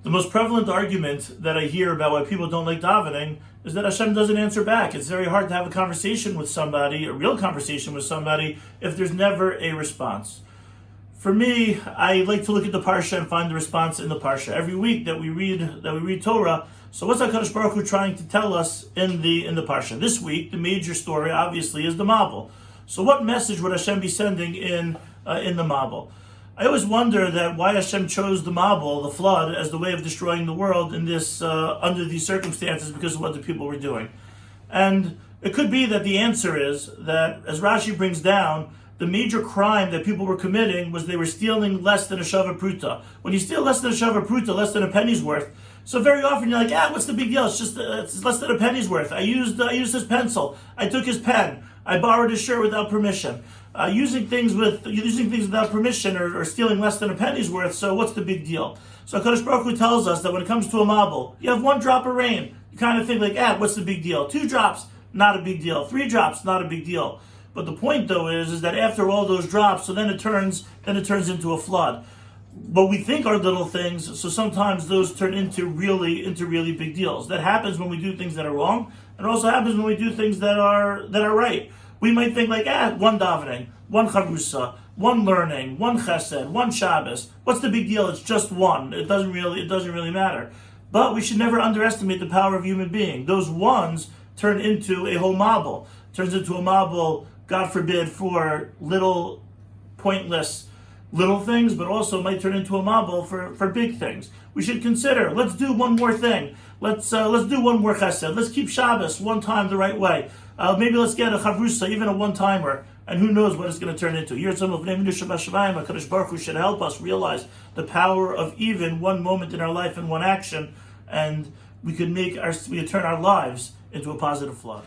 The most prevalent argument that I hear about why people don't like davening is that Hashem doesn't answer back. It's very hard to have a conversation with somebody, a real conversation with somebody, if there's never a response. For me, I like to look at the Parsha and find the response in the Parsha. Every week that we read Torah, so what's HaKadosh Baruch Hu trying to tell us in the Parsha? This week, the major story, obviously, is the Mabul. So what message would Hashem be sending in the Mabul? I always wonder that why Hashem chose the Mabul, the flood, as the way of destroying the world in this under these circumstances because of what the people were doing. And it could be that the answer is that, as Rashi brings down, the major crime that people were committing was they were stealing less than a shava pruta. When you steal less than a shava pruta, less than a penny's worth, so very often you're like, what's the big deal? It's just it's less than a penny's worth. I used his pencil. I took his pen. I borrowed his shirt without permission. Using things without permission or stealing less than a penny's worth, so what's the big deal? So HaKadosh Baruch Hu tells us that when it comes to a Mabul, you have 1 drop of rain. You kind of think like, what's the big deal? 2 drops, not a big deal. 3 drops, not a big deal. But the point though is that after all those drops, so then it turns into a flood. But we think are little things, so sometimes those turn into really big deals. That happens when we do things that are wrong, and it also happens when we do things that are right. We might think like, 1 davening, 1 charusa, 1 learning, 1 chesed, 1 Shabbos. What's the big deal? It's just 1. It doesn't really matter. But we should never underestimate the power of human being. Those ones turn into a whole Mabul. Turns into a Mabul, God forbid, for little pointless little things, but also might turn into a Mabul for big things. We should consider, let's do one more thing. Let's do 1 more chesed. Let's keep Shabbos 1 time the right way. Maybe let's get a chavrusa, even a 1-timer, and who knows what it's going to turn into. HaKadosh Baruch Hu should help us realize the power of even 1 moment in our life and 1 action, and we could turn our lives into a positive flood.